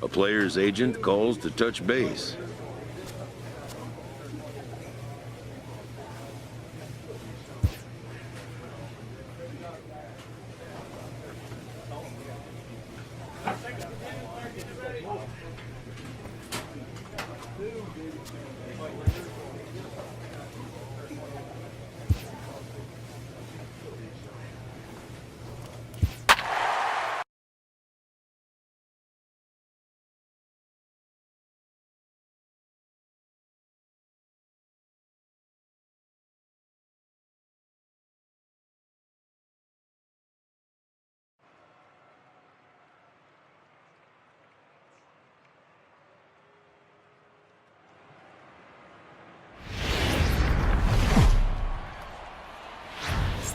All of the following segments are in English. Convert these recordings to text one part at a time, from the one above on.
A player's agent calls to touch base.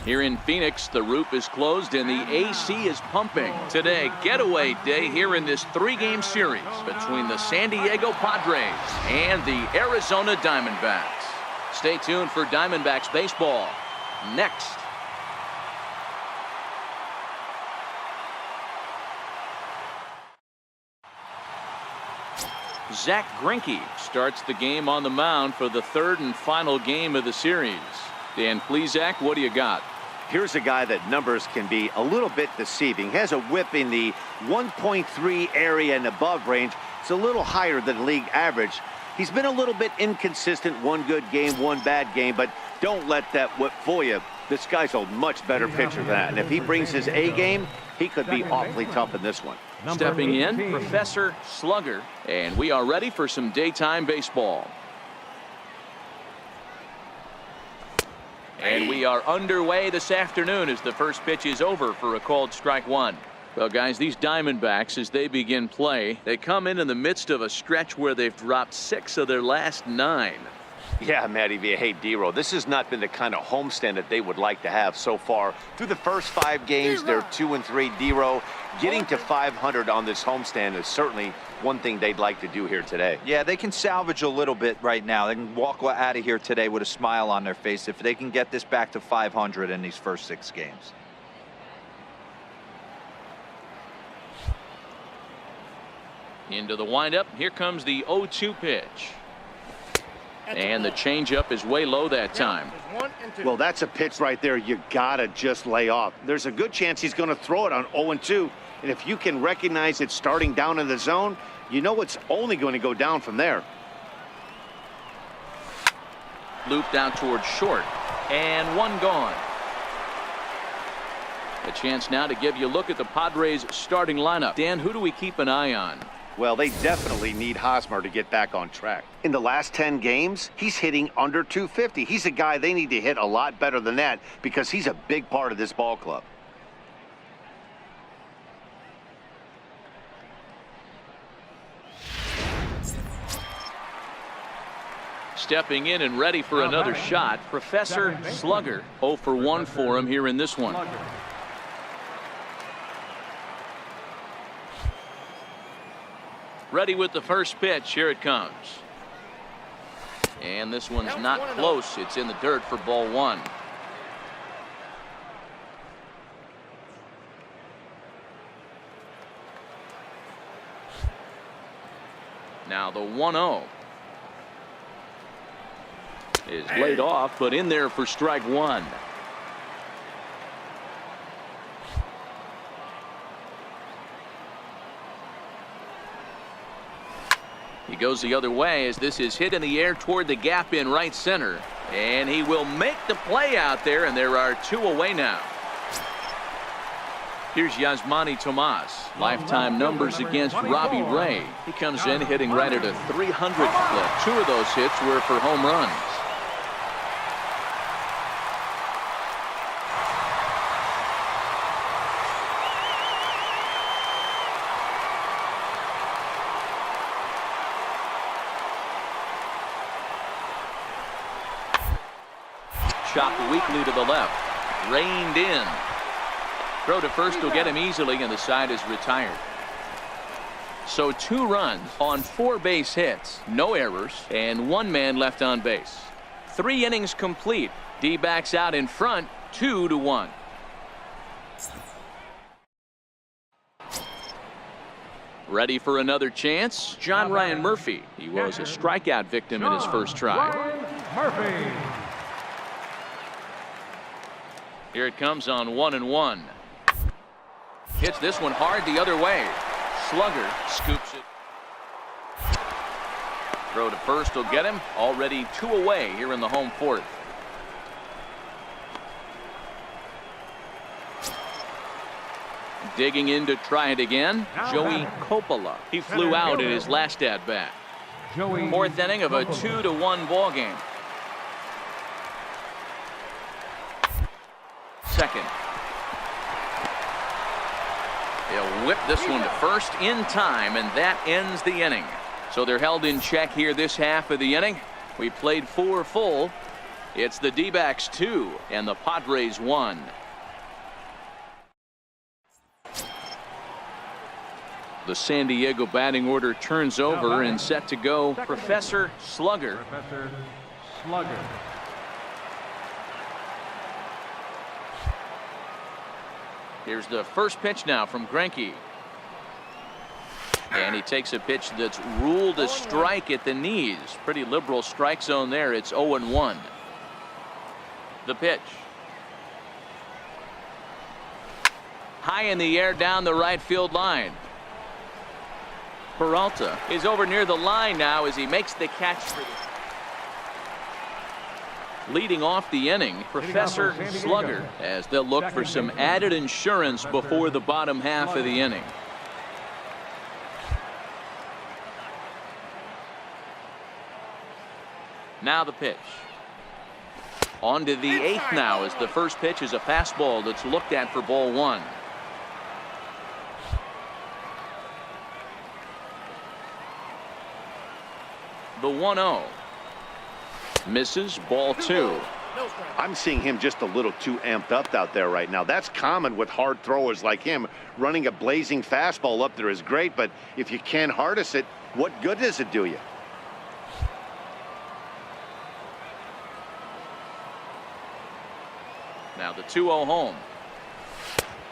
Here in Phoenix, the roof is closed and the AC is pumping. Today, getaway day here in this three-game series between the San Diego Padres and the Arizona Diamondbacks. Stay tuned for Diamondbacks baseball next. Zach Greinke starts the game on the mound for the third and final game of the series. Dan Plesac, what do you got? Here's a guy that numbers can be a little bit deceiving. He has a whip in the 1.3 area and above range. It's a little higher than league average. He's been a little bit inconsistent. One good game, one bad game, but don't let that whip fool you. This guy's a much better pitcher than that. And if he brings his A game, he could be awfully tough in this one. Stepping in, Professor Slugger, and we are ready for some daytime baseball. And we are underway this afternoon as the first pitch is over for a called strike one. Well, guys, these Diamondbacks, as they begin play, they come in the midst of a stretch where they've dropped 6 of their last 9. Yeah, Matty V. Hey, D-Roll, this has not been the kind of homestand that they would like to have so far. Through the first 5 games, they're 2-3. D-Roll, getting to 500 on this homestand is certainly one thing they'd like to do here today. Yeah, they can salvage a little bit right now. They can walk out of here today with a smile on their face if they can get this back to 500 in these first 6 games. Into the windup. Here comes the 0-2 pitch. And the changeup is way low that time. Well, that's a pitch right there you gotta just lay off. There's a good chance he's going to throw it on 0-2. And if you can recognize it starting down in the zone, you know it's only going to go down from there. Looped out towards short. And one gone. A chance now to give you a look at the Padres starting lineup. Dan, who do we keep an eye on? Well, they definitely need Hosmer to get back on track. In the last 10 games, he's hitting under 250. He's a guy they need to hit a lot better than that because he's a big part of this ball club. Stepping in and ready for another shot, Professor Slugger. 0 for 1 for him here in this one. Ready with the first pitch. Here it comes. And this one's not close. It's in the dirt for ball 1. Now the 1-0 is laid off, but in there for strike 1. He goes the other way as this is hit in the air toward the gap in right center. And he will make the play out there, and there are 2 away now. Here's Yasmani Tomas. Lifetime numbers against Robbie Ray. He comes in hitting right at a 300 clip. 2 of those hits were for home runs. Chopped weakly to the left. Reined in. Throw to first will get him easily, and the side is retired. So 2 runs on 4 base hits, no errors, and 1 man left on base. 3 innings complete. D-backs out in front, 2-1. Ready for another chance? John Ryan Murphy. He was a strikeout victim in his first try. Murphy. Here it comes on 1-1. Hits this one hard the other way. Slugger scoops it. Throw to first will get him. Already 2 away here in the home fourth. Digging in to try it again. Joey Coppola. He flew out in his last at bat. Fourth inning of a 2-1 ball game. Second. He'll whip this one to first in time, and that ends the inning. So they're held in check here this half of the inning. We played 4 full. It's the D-backs 2 and the Padres 1. The San Diego batting order turns over and set to go. Professor Slugger. Professor Slugger. Here's the first pitch now from Greinke. And he takes a pitch that's ruled a strike at the knees. Pretty liberal strike zone there. It's 0-1. The pitch. High in the air down the right field line. Peralta is over near the line now as he makes the catch for the... Leading off the inning, Professor Slugger, as they'll look for some added insurance before the bottom half of the inning. Now the pitch. On to the 8th now as the first pitch is a fastball that's looked at for ball 1. The 1-0. Misses, ball 2. I'm seeing him just a little too amped up out there right now. That's common with hard throwers like him. Running a blazing fastball up there is great, but if you can't harness it, what good does it do you? Now the 2-0 home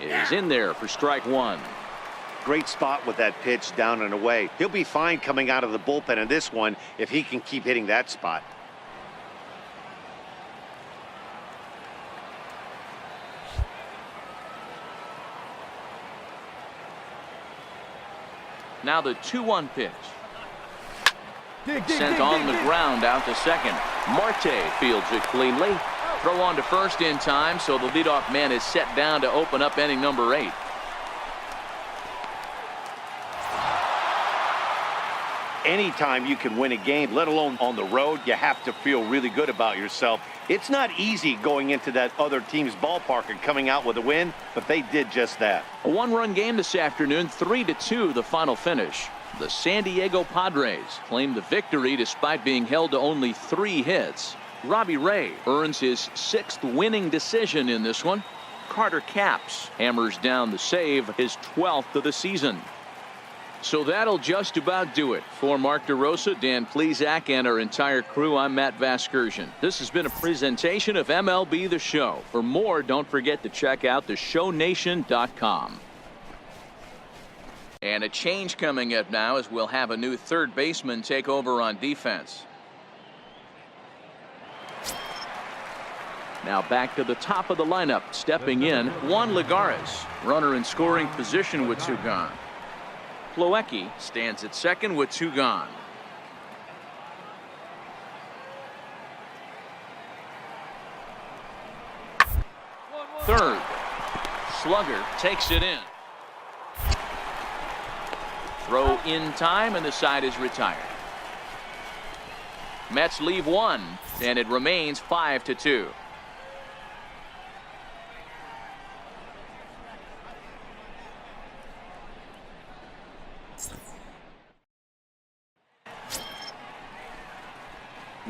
is in there for strike 1. Great spot with that pitch down and away. He'll be fine coming out of the bullpen in this one if he can keep hitting that spot. Now the 2-1 pitch. Sent on the ground out to second. Marte fields it cleanly. Throw on to first in time, so the leadoff man is set down to open up inning number 8. Anytime you can win a game, let alone on the road, you have to feel really good about yourself. It's not easy going into that other team's ballpark and coming out with a win, but they did just that. A 1-run game this afternoon, 3-2 the final finish. The San Diego Padres claim the victory despite being held to only 3 hits. Robbie Ray earns his 6th winning decision in this one. Carter Capps hammers down the save, his 12th of the season. So that'll just about do it. For Mark DeRosa, Dan Plesac, and our entire crew, I'm Matt Vasgersian. This has been a presentation of MLB The Show. For more, don't forget to check out theshownation.com. And a change coming up now as we'll have a new third baseman take over on defense. Now back to the top of the lineup. Stepping in, Juan Lagares. Runner in scoring position with 2 gone. Plawecki stands at second with 2 gone. Third. Slugger takes it in. Throw in time, and the side is retired. Mets leave 1, and it remains 5-2.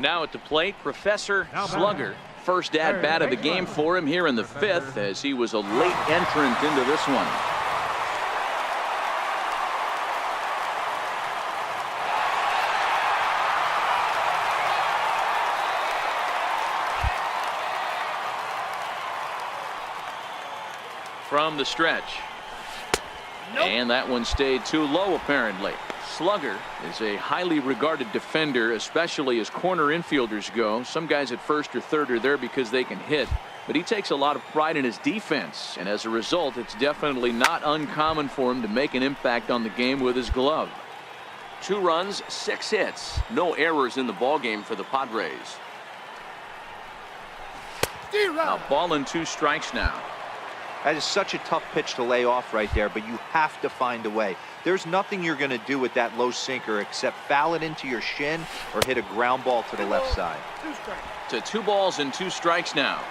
Now at the plate, Professor Slugger. First at bat of the game for him here in the 5th, as he was a late entrant into this one. From the stretch. And that one stayed too low, apparently. Slugger is a highly regarded defender, especially as corner infielders go. Some guys at first or third are there because they can hit, but he takes a lot of pride in his defense, and as a result, it's definitely not uncommon for him to make an impact on the game with his glove. 2 runs, 6 hits. No errors in the ballgame for the Padres. A ball and 2 strikes now. That is such a tough pitch to lay off right there, but you have to find a way. There's nothing you're going to do with that low sinker except foul it into your shin or hit a ground ball to the left side. To 2 balls and 2 strikes now.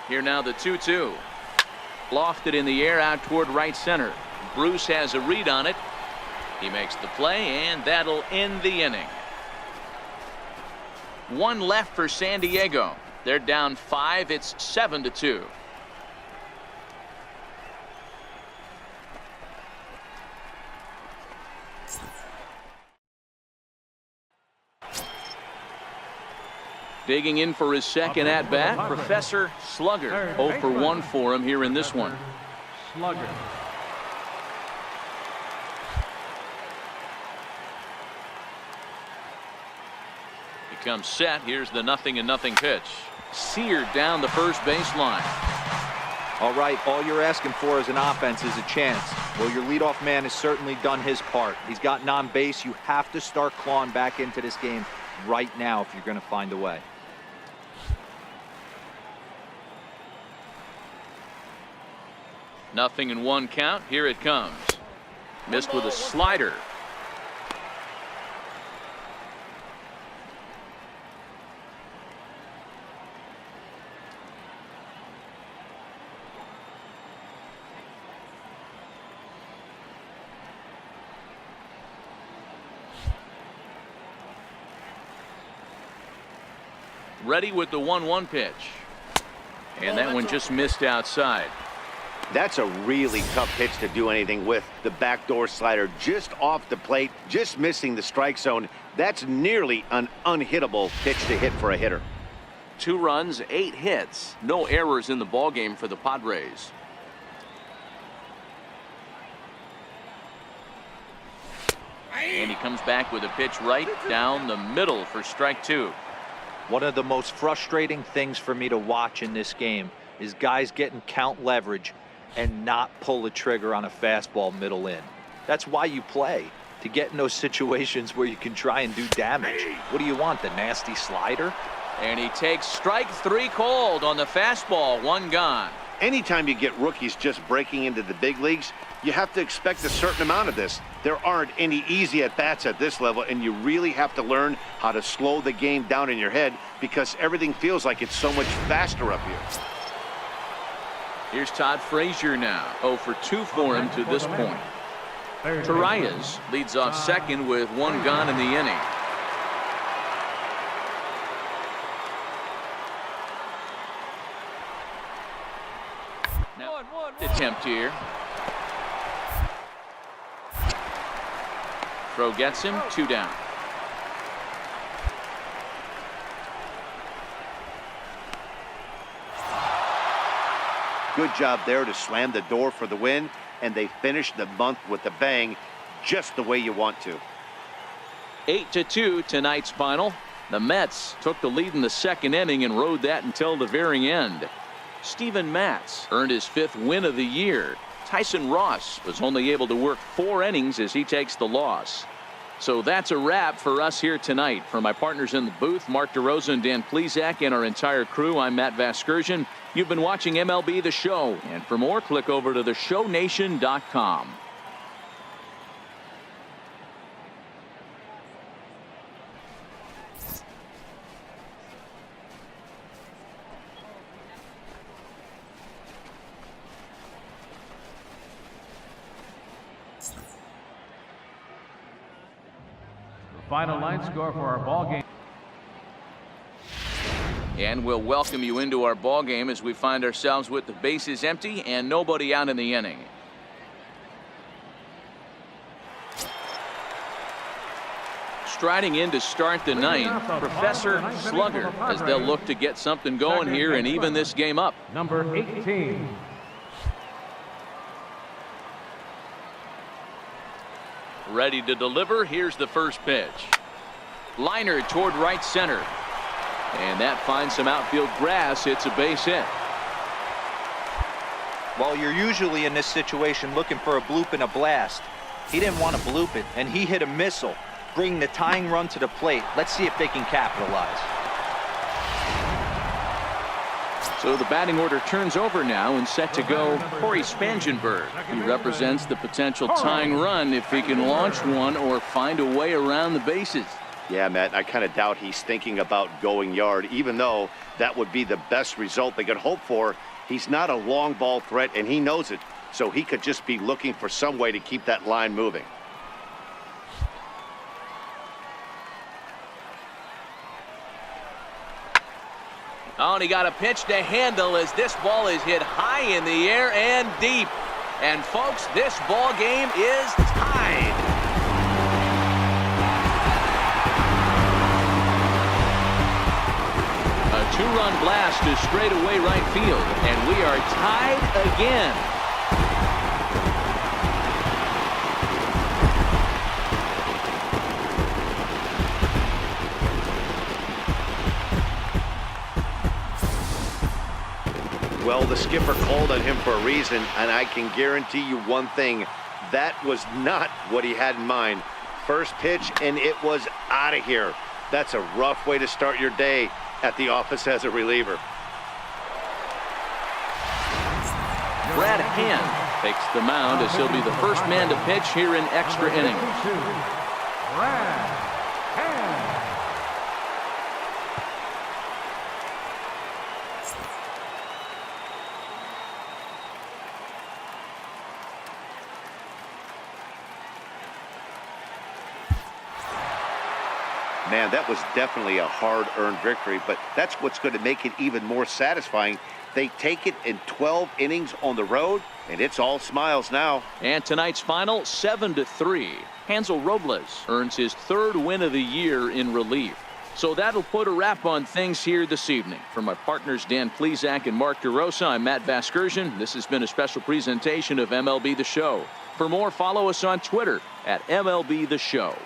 Here now the 2-2. Lofted in the air out toward right center. Bruce has a read on it. He makes the play, and that'll end the inning. 1 left for San Diego. They're down 5. It's 7-2. Digging in for his second at bat, Professor Slugger. 0 for 1 for him here in this one. Slugger. He comes set. Here's the 0-0 pitch. Seared down the first baseline. All right, all you're asking for as an offense is a chance. Well, your leadoff man has certainly done his part. He's gotten on base. You have to start clawing back into this game right now if you're going to find a way. Nothing in 1 count. Here it comes. Missed with a slider. Ready with the 1-1 pitch. And that one just missed outside. That's a really tough pitch to do anything with. The backdoor slider just off the plate, just missing the strike zone. That's nearly an unhittable pitch to hit for a hitter. 2 runs, 8 hits. No errors in the ballgame for the Padres. And he comes back with a pitch right down the middle for strike 2. One of the most frustrating things for me to watch in this game is guys getting count leverage and not pull the trigger on a fastball middle in. That's why you play, to get in those situations where you can try and do damage. What do you want, the nasty slider? And he takes strike 3 called on the fastball. 1 gone. Anytime you get rookies just breaking into the big leagues, you have to expect a certain amount of this. There aren't any easy at-bats at this level, and you really have to learn how to slow the game down in your head because everything feels like it's so much faster up here. Here's Todd Frazier now. 0 for 2 for him to this point. Torreyes leads off second with 1 gone in the inning. Now, attempt here. Throw gets him. 2 down. Good job there to slam the door for the win, and they finished the month with a bang, just the way you want to. 8-2 tonight's final. The Mets took the lead in the second inning and rode that until the very end. Steven Matz earned his 5th win of the year. Tyson Ross was only able to work 4 innings as he takes the loss. So that's a wrap for us here tonight. For my partners in the booth, Mark DeRosa and Dan Plesac, and our entire crew, I'm Matt Vasgersian. You've been watching MLB The Show. And for more, click over to theshownation.com. Final line score for our ball game. And we'll welcome you into our ball game as we find ourselves with the bases empty and nobody out in the inning. striding in to start the ninth, Professor Slugger, as they'll look to get something going here and even this game up. Number 18. Ready to deliver. Here's the first pitch. Liner toward right center. And that finds some outfield grass. It's a base hit. Well, you're usually in this situation looking for a bloop and a blast. He didn't want to bloop it, and he hit a missile, bringing the tying run to the plate. Let's see if they can capitalize. So the batting order turns over now and set to go Corey Spangenberg. He represents the potential tying run if he can launch one or find a way around the bases. Yeah, Matt, I kind of doubt he's thinking about going yard, even though that would be the best result they could hope for. He's not a long ball threat, and he knows it. So he could just be looking for some way to keep that line moving. Oh, and he got a pitch to handle as this ball is hit high in the air and deep. And folks, this ball game is tied. A two-run blast to straightaway right field, and we are tied again. Well, the skipper called on him for a reason, and I can guarantee you one thing. That was not what he had in mind. First pitch, and it was out of here. That's a rough way to start your day at the office as a reliever. Brad Hand takes the mound as he'll be the first man to pitch here in extra innings. Brad Hand. Man, that was definitely a hard-earned victory, but that's what's going to make it even more satisfying. They take it in 12 innings on the road, and it's all smiles now. And tonight's final, 7-3. Hansel Robles earns his third win of the year in relief. So that'll put a wrap on things here this evening. For my partners Dan Plesac and Mark DeRosa, I'm Matt Vasgersian. This has been a special presentation of MLB The Show. For more, follow us on Twitter at MLB The Show.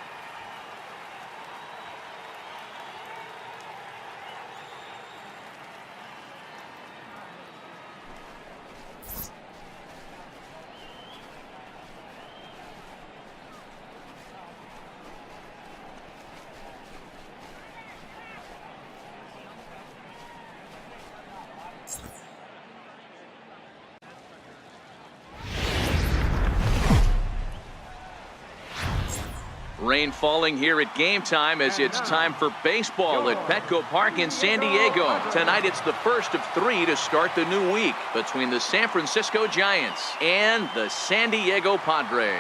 Rain falling here at game time as it's time for baseball at Petco Park in San Diego. Tonight it's the first of 3 to start the new week between the San Francisco Giants and the San Diego Padres.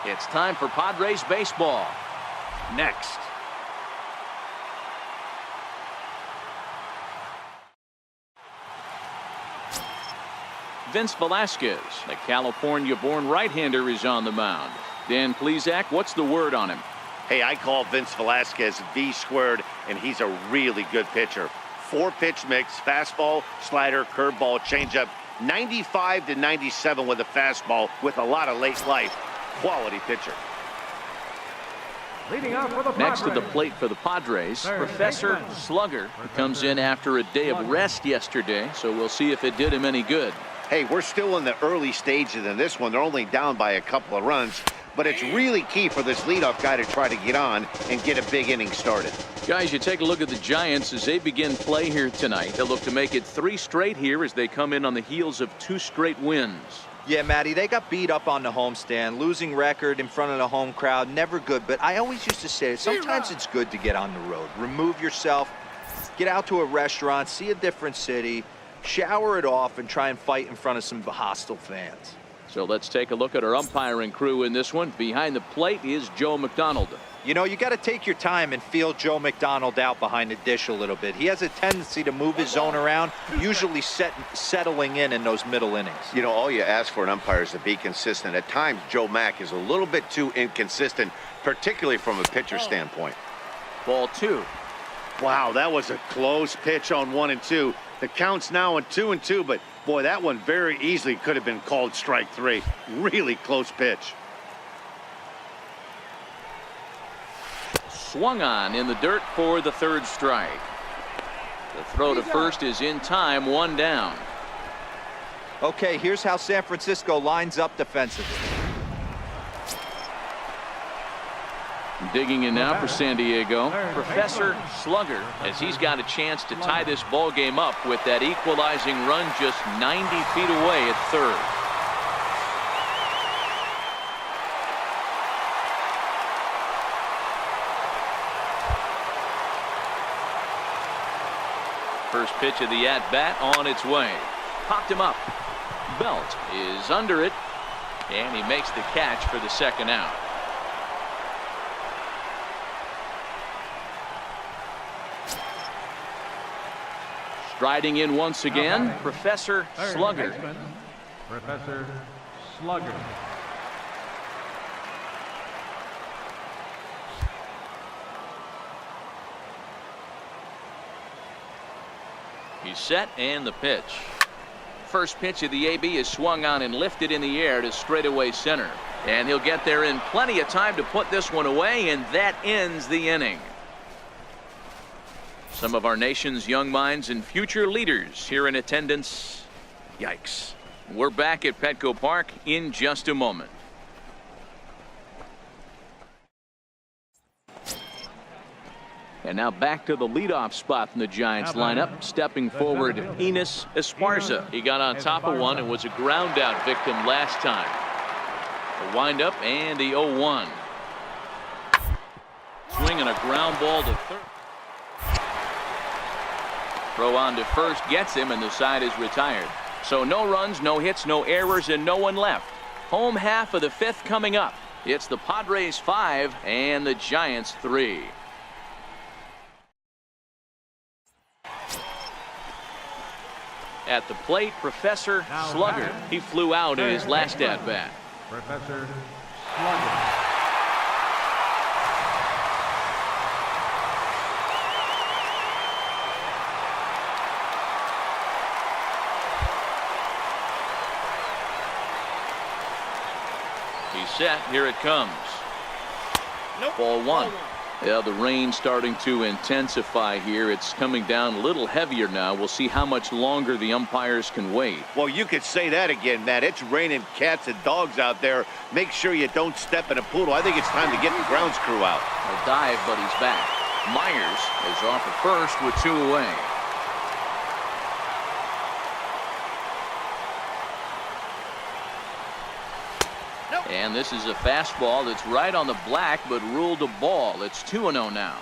It's time for Padres baseball. Next. Vince Velasquez, the California-born right-hander, is on the mound. Dan Plesac, what's the word on him? Hey, I call Vince Velasquez V squared, and he's a really good pitcher. 4-pitch mix, fastball, slider, curveball, changeup, 95 to 97 with a fastball with a lot of late life. Quality pitcher. Leading off for the Next to Padres. the plate for the Padres, Professor Slugger, who comes in after a day of rest yesterday, so we'll see if it did him any good. Hey, we're still in the early stages in this one. They're only down by a couple of runs, but it's really key for this leadoff guy to try to get on and get a big inning started. Guys, you take a look at the Giants as they begin play here tonight. They'll look to make it 3 straight here as they come in on the heels of 2 straight wins. Yeah, Matty, they got beat up on the homestand. Losing record in front of the home crowd, never good. But I always used to say, sometimes it's good to get on the road. Remove yourself, get out to a restaurant, see a different city, shower it off, and try and fight in front of some hostile fans. So let's take a look at our umpiring crew in this one. Behind the plate is Joe McDonald. You know, you got to take your time and feel Joe McDonald out behind the dish a little bit. He has a tendency to move his zone around, usually settling in those middle innings. You know, all you ask for an umpire is to be consistent. At times, Joe Mack is a little bit too inconsistent, particularly from a pitcher standpoint. Ball 2. Wow, that was a close pitch on 1 and 2. The count's now on 2 and 2, but boy, that one very easily could have been called strike 3. Really close pitch. Swung on in the dirt for the 3rd strike. The throw to first is in time, 1 down. Okay, here's how San Francisco lines up defensively. Digging in now for San Diego, Professor Slugger, as he's got a chance to tie this ball game up with that equalizing run just 90 feet away at 3rd. First pitch of the at-bat on its way. Popped him up. Belt is under it, and he makes the catch for the 2nd out. Striding in once again, Professor Slugger. Professor Slugger. He's set, and the pitch. First pitch of the AB is swung on and lifted in the air to straightaway center. And he'll get there in plenty of time to put this one away, and that ends the inning. Some of our nation's young minds and future leaders here in attendance. Yikes. We're back at Petco Park in just a moment. And now back to the leadoff spot in the Giants lineup. Stepping forward, Enos Esparza. He got on top of one and was a ground out victim last time. The windup and the 0-1. Swing and a ground ball to third. Throw on to first gets him, and the side is retired. So no runs, no hits, no errors, and no one left. Home half of the 5th coming up. It's the Padres 5 and the Giants 3. At the plate, Professor Slugger. He flew out in his last at-bat. Professor Slugger. He's set. Here it comes. Ball 1. Yeah, the rain starting to intensify here. It's coming down a little heavier now. We'll see how much longer the umpires can wait. Well, you could say that again, Matt. It's raining cats and dogs out there. Make sure you don't step in a poodle. I think it's time to get the grounds crew out. A dive, but he's back. Myers is off at first with 2 away. And this is a fastball that's right on the black, but ruled a ball. It's 2-0 now.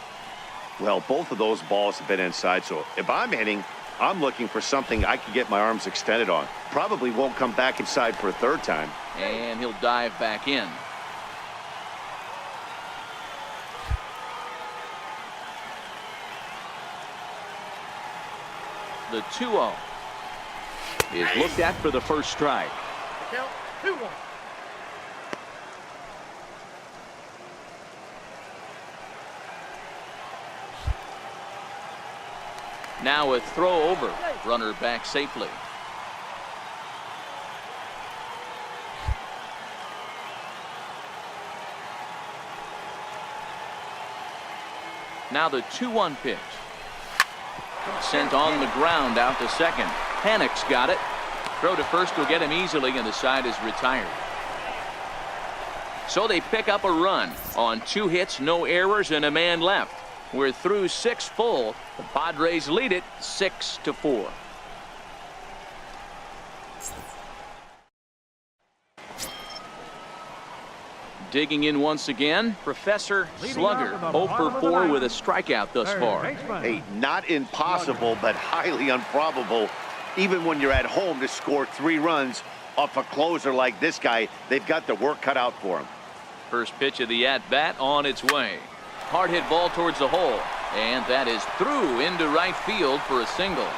Well, both of those balls have been inside, so if I'm hitting, I'm looking for something I can get my arms extended on. Probably won't come back inside for a 3rd time. And he'll dive back in. The 2-0 is looked at for the first strike. Count 2-1. Now a throw over. Runner back safely. Now the 2-1 pitch. Sent on the ground out to second. Panic's got it. Throw to first will get him easily, and the side is retired. So they pick up a run on 2 hits, no errors, and a man left. We're through 6 full. The Padres lead it 6-4. Digging in once again, Professor Slugger, 0 for 4 with a strikeout thus far. Hey, not impossible, but highly improbable. Even when you're at home to score 3 runs off a closer like this guy, they've got the work cut out for him. First pitch of the at-bat on its way. Hard hit ball towards the hole. And that is through into right field for a single.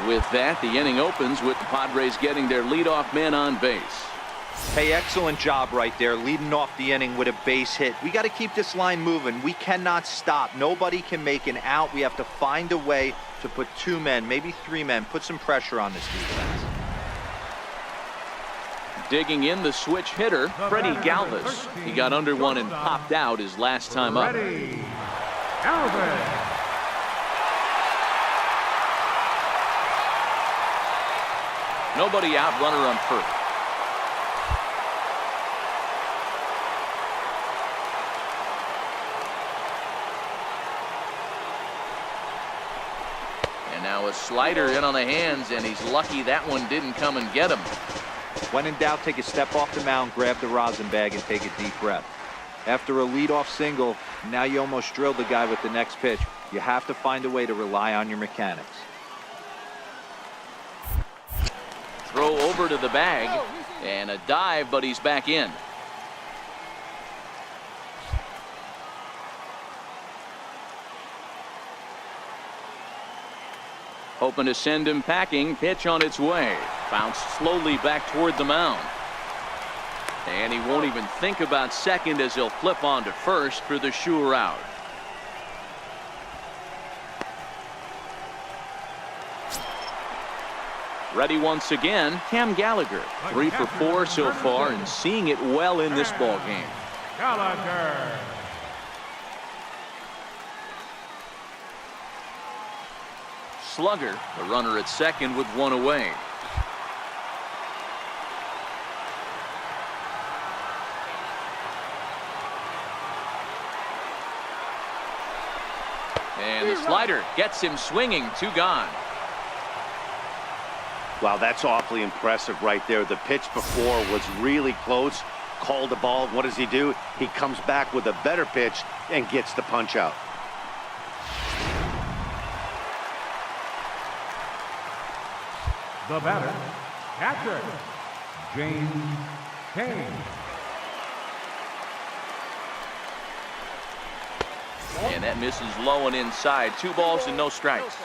With that, the inning opens with the Padres getting their leadoff man on base. Hey, excellent job right there, leading off the inning with a base hit. We got to keep this line moving. We cannot stop. Nobody can make an out. We have to find a way to put 2 men, maybe 3 men, put some pressure on this defense. Digging in the switch hitter, Freddie Galvis. He got under one and popped out his last time up. Ready. Galvin. Nobody out, runner on first. And now a slider in on the hands, and he's lucky that one didn't come and get him. When in doubt, take a step off the mound, grab the rosin bag, and take a deep breath. After a leadoff single, now you almost drilled the guy with the next pitch. You have to find a way to rely on your mechanics. Throw over to the bag, and a dive, but he's back in. Hoping to send him packing. Pitch on its way. Bounced slowly back toward the mound. And he won't even think about second as he'll flip on to first for the sure out. Ready once again, Cam Gallagher. 3 for 4 so far and seeing it well in this ball game. Gallagher. Slugger, the runner at second with 1 away. And the slider gets him swinging. 2 gone. Wow, that's awfully impressive right there. The pitch before was really close. Called the ball. What does he do? He comes back with a better pitch and gets the punch out. The batter, catcher, James Kane. And that misses low and inside. 2 balls and no strikes.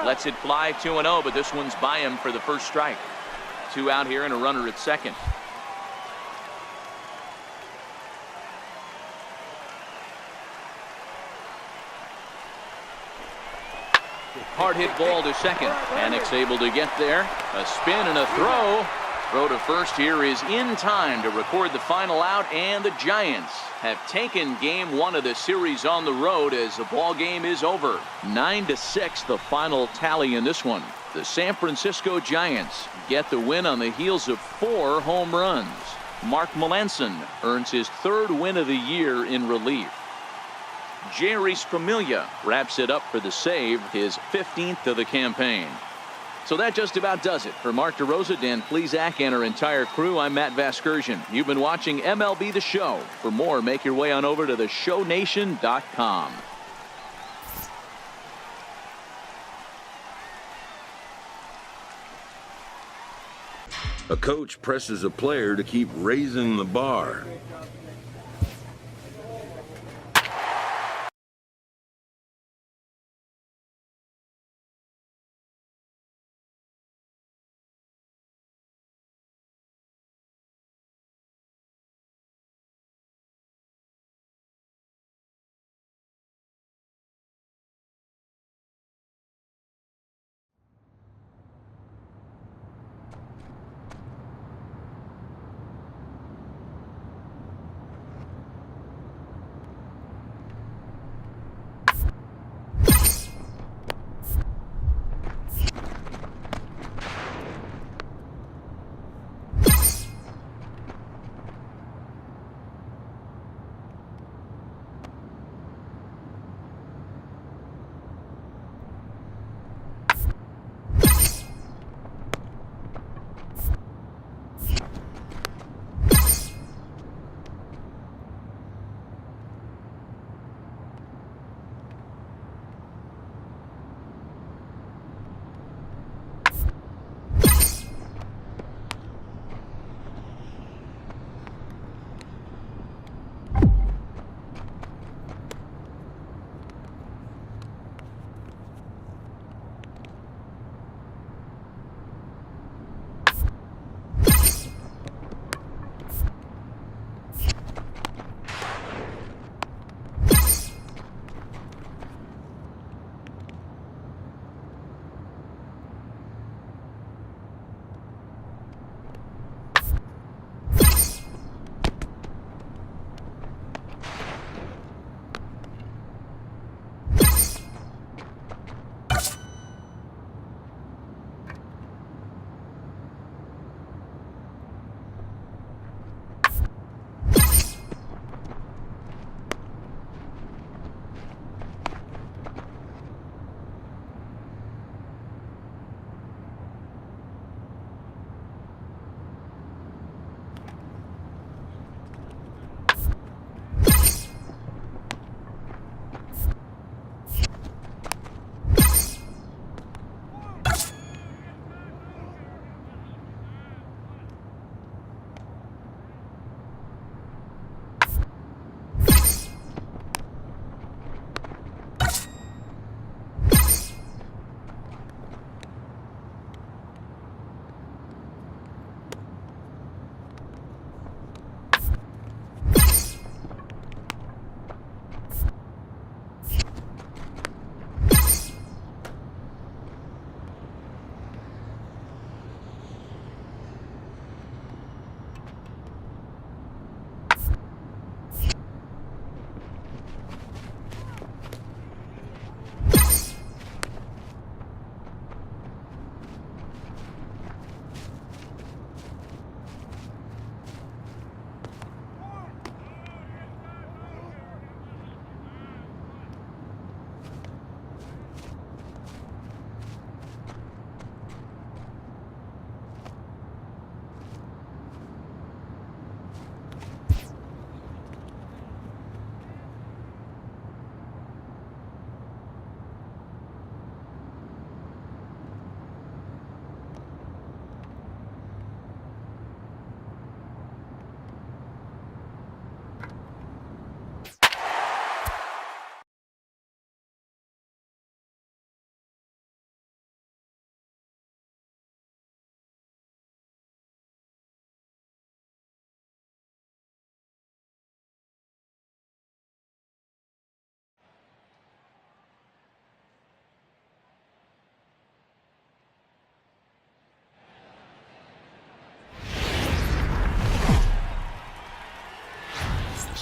Lets it fly 2-0, but this one's by him for the first strike. 2 out here and a runner at second. Hard hit ball to second. Panic's able to get there. A spin and a throw. Throw to first here is in time to record the final out, and the Giants have taken game 1 of the series on the road as the ball game is over. 9-6 the final tally in this one. The San Francisco Giants get the win on the heels of 4 home runs. Mark Melanson earns his 3rd win of the year in relief. Jerry Spromilia wraps it up for the save, his 15th of the campaign. So that just about does it. For Mark DeRosa, Dan Plesac, and our entire crew, I'm Matt Vasgersian. You've been watching MLB The Show. For more, make your way on over to theshownation.com. A coach presses a player to keep raising the bar.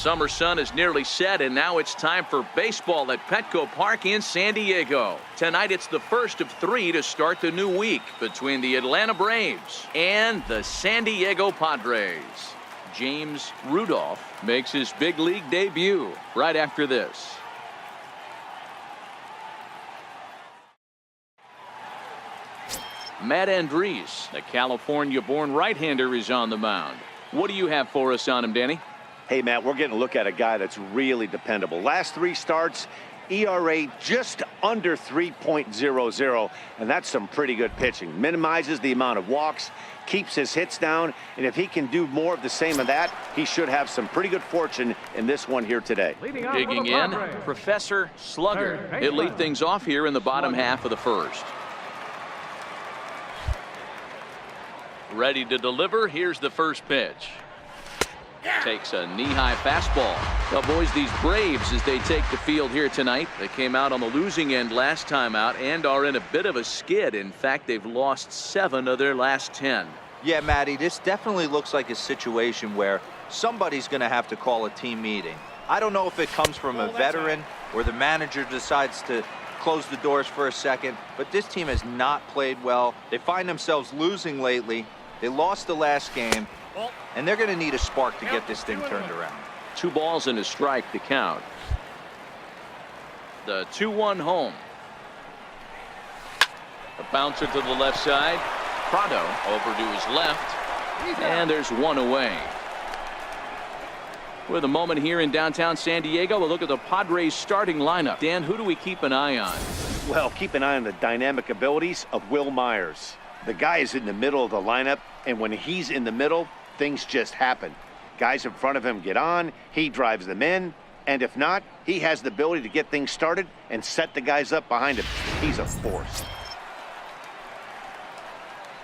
summer sun is nearly set, and now it's time for baseball at Petco Park in San Diego. Tonight it's the first of 3 to start the new week between the Atlanta Braves and the San Diego Padres. James Rudolph makes his big league debut right after this. Matt Andriese, the California-born right-hander, is on the mound. What do you have for us on him, Danny? Hey, Matt, we're getting a look at a guy that's really dependable. Last 3 starts, ERA just under 3.00, and that's some pretty good pitching. Minimizes the amount of walks, keeps his hits down, and if he can do more of the same of that, he should have some pretty good fortune in this one here today. Digging in, Professor Slugger. He'll lead things off here in the bottom half of the first. Ready to deliver. Here's the first pitch. Takes a knee-high fastball. Well, boys, these Braves, as they take the field here tonight, they came out on the losing end last time out and are in a bit of a skid. In fact, they've lost 7 of their last 10. Yeah, Matty, this definitely looks like a situation where somebody's going to have to call a team meeting. I don't know if it comes from a veteran or the manager decides to close the doors for a second, but this team has not played well. They find themselves losing lately. They lost the last game, and they're going to need a spark to get this thing turned around. 2 balls and a strike to count. The 2-1 home. A bouncer to the left side. Prado over to his left, and there's 1 away. With a moment here in downtown San Diego, we'll look at the Padres starting lineup. Dan, who do we keep an eye on? Well, keep an eye on the dynamic abilities of Will Myers. The guy is in the middle of the lineup, and when he's in the middle, things just happen. Guys in front of him get on, he drives them in, and if not, he has the ability to get things started and set the guys up behind him. He's a force.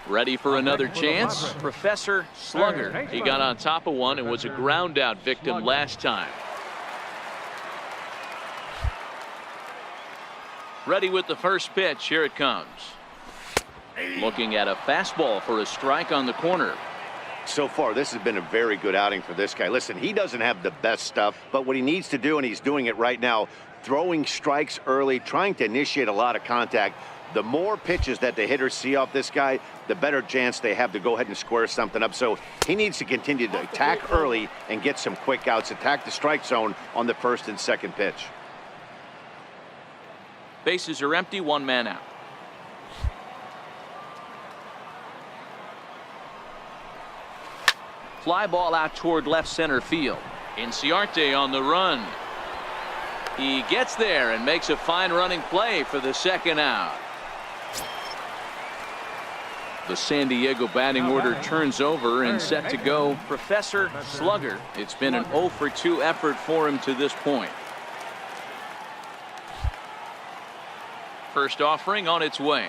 Ready for another chance? Professor Slugger. He got on top of one and was a ground out victim last time. Ready with the first pitch. Here it comes. Looking at a fastball for a strike on the corner. So far, this has been a very good outing for this guy. Listen, he doesn't have the best stuff, but what he needs to do, and he's doing it right now, throwing strikes early, trying to initiate a lot of contact. The more pitches that the hitters see off this guy, the better chance they have to go ahead and square something up. So he needs to continue to attack early and get some quick outs, attack the strike zone on the first and second pitch. Bases are empty, 1 man out. Fly ball out toward left center field. Inciarte on the run. He gets there and makes a fine running play for the second out. The San Diego batting order turns over and set to go. Professor Slugger. It's been an 0 for 2 effort for him to this point. First offering on its way.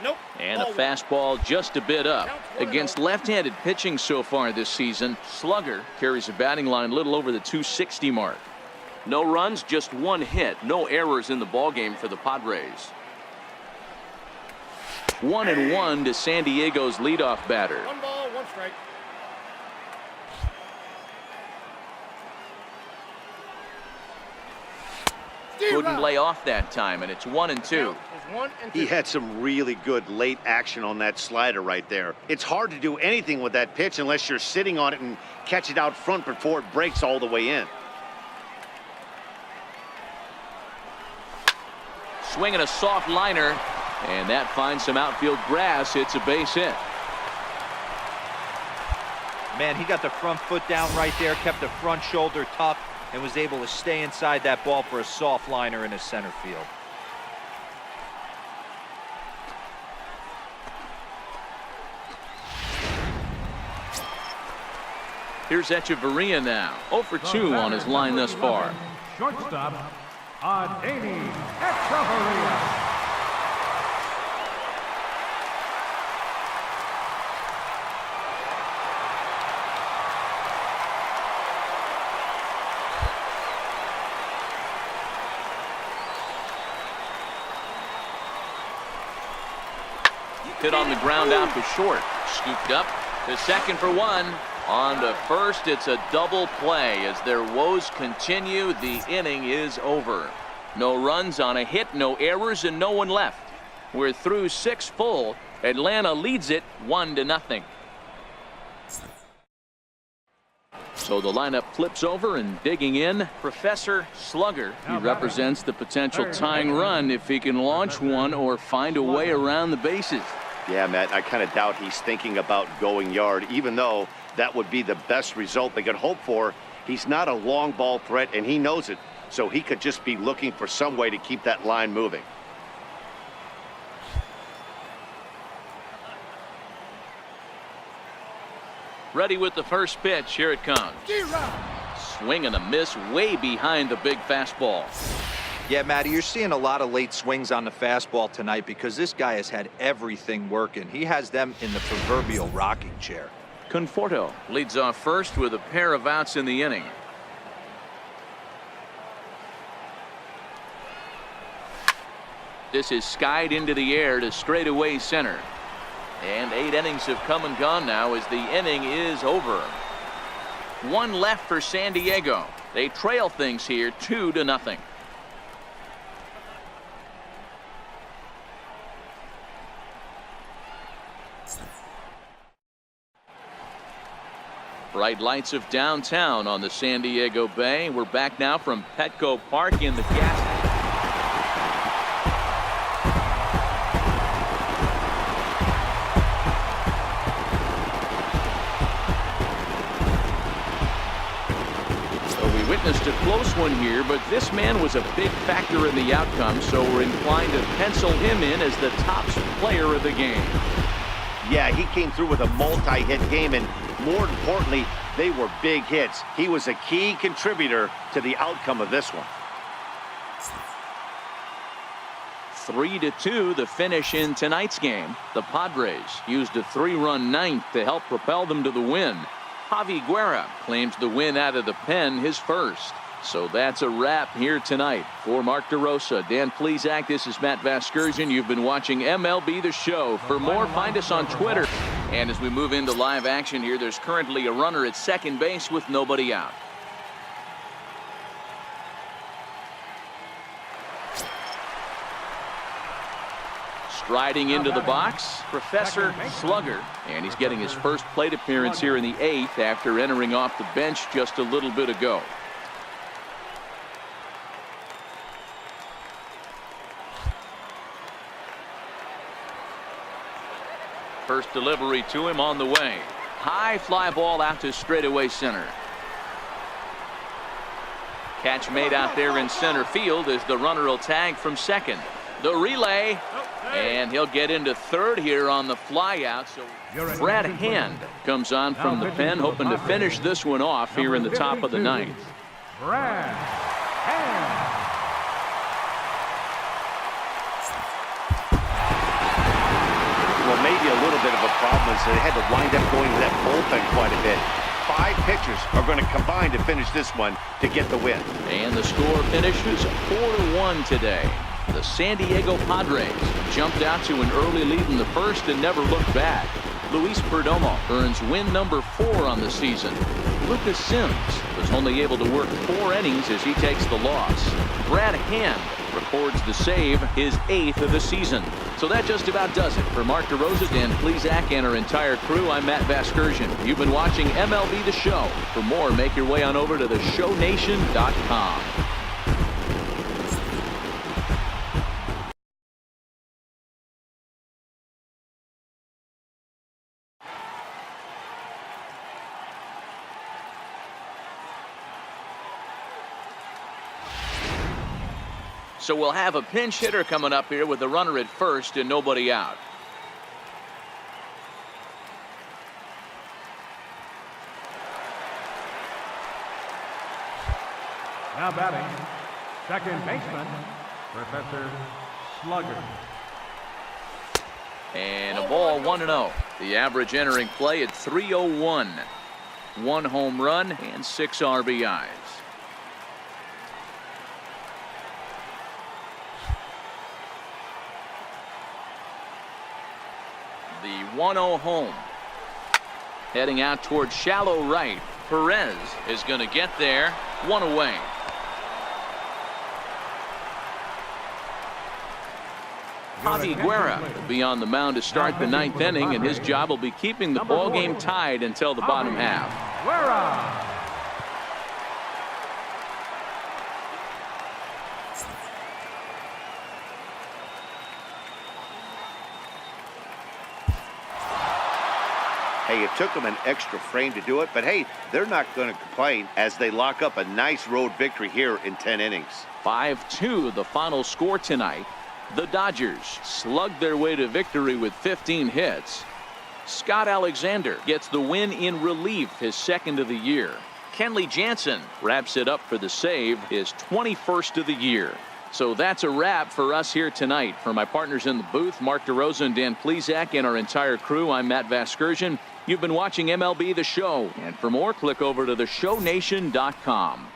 Nope. And a fastball just a bit up. Against left-handed pitching so far this season, Slugger carries a batting line a little over the 260 mark. No runs, just 1 hit. No errors in the ballgame for the Padres. 1-1 to San Diego's leadoff batter. 1 ball, 1 strike. Couldn't lay off that time, and it's 1-2. He had some really good late action on that slider right there. It's hard to do anything with that pitch unless you're sitting on it and catch it out front before it breaks all the way in. Swinging a soft liner, and that finds some outfield grass. It's a base hit. Man, he got the front foot down right there, kept the front shoulder tucked, and was able to stay inside that ball for a soft liner in his center field. Here's Echeverria now. 0 for 2 on his line thus far. Shortstop, Adeiny Echeverria. Hit on the ground out to short. Scooped up to second for 1. On to first, it's a double play. As their woes continue, the inning is over. No runs on a hit, no errors, and no one left. We're through 6 full. Atlanta leads it 1-0. So the lineup flips over, and digging in, Professor Slugger. He represents the potential tying run if he can launch one or find a way around the bases. Yeah, Matt, I kind of doubt he's thinking about going yard, even though that would be the best result they could hope for. He's not a long ball threat, and he knows it. So he could just be looking for some way to keep that line moving. Ready with the first pitch. Here it comes. Swing and a miss way behind the big fastball. Yeah, Matty, you're seeing a lot of late swings on the fastball tonight because this guy has had everything working. He has them in the proverbial rocking chair. Conforto leads off first with a pair of outs in the inning. This is skied into the air to straightaway center. And 8 innings have come and gone now as the inning is over. 1 left for San Diego. They trail things here 2-0. Bright lights of downtown on the San Diego Bay. We're back now from Petco Park in the gas. Witnessed a close one here, but this man was a big factor in the outcome, so we're inclined to pencil him in as the top player of the game. Yeah, he came through with a multi-hit game, and more importantly, they were big hits. He was a key contributor to the outcome of this one. 3-2 the finish in tonight's game. The Padres used a 3-run ninth to help propel them to the win. Javi Guerra claims the win out of the pen, his first. So that's a wrap here tonight. For Mark DeRosa, Dan Plesac, this is Matt Vasgersian. You've been watching MLB The Show. For more, find us on Twitter. And as we move into live action here, there's currently a runner at second base with nobody out. Striding into the box, Professor Slugger, and he's getting his first plate appearance here in the 8th after entering off the bench just a little bit ago. First delivery to him on the way. High fly ball out to straightaway center. Catch made out there in center field as the runner will tag from second. The relay, and he'll get into third here on the fly out. So Brad Hand comes on from the pen, hoping to finish this one off here in the top of the 9th. Brad Hand. Well, maybe a little bit of a problem is they had to wind up going to that bullpen quite a bit. 5 pitchers are going to combine to finish this one to get the win. And the score finishes 4-1 today. The San Diego Padres jumped out to an early lead in the first and never looked back. Luis Perdomo earns win number 4 on the season. Lucas Sims was only able to work 4 innings as he takes the loss. Brad Hand records the save, his 8th of the season. So that just about does it. For Mark DeRosa, Dan Plesac, and our entire crew, I'm Matt Vasgersian. You've been watching MLB The Show. For more, make your way on over to theshownation.com. So we'll have a pinch hitter coming up here with a runner at first and nobody out. Now batting, second baseman, Professor Slugger. And a ball 1-0. The average entering play at 301. 1 home run and 6 RBIs. The 1-0 home. Heading out towards shallow right. Perez is going to get there. One away. Javi Guerra will be on the mound to start the 9th inning, and his job will be keeping the ball game tied until the bottom half. Guerra. Hey, it took them an extra frame to do it, but hey, they're not going to complain as they lock up a nice road victory here in 10 innings. 5-2 the final score tonight. The Dodgers slugged their way to victory with 15 hits. Scott Alexander gets the win in relief, his 2nd of the year. Kenley Jansen wraps it up for the save, his 21st of the year. So that's a wrap for us here tonight. For my partners in the booth, Mark DeRosa and Dan Plesac, and our entire crew, I'm Matt Vasgersian. You've been watching MLB The Show. And for more, click over to theshownation.com.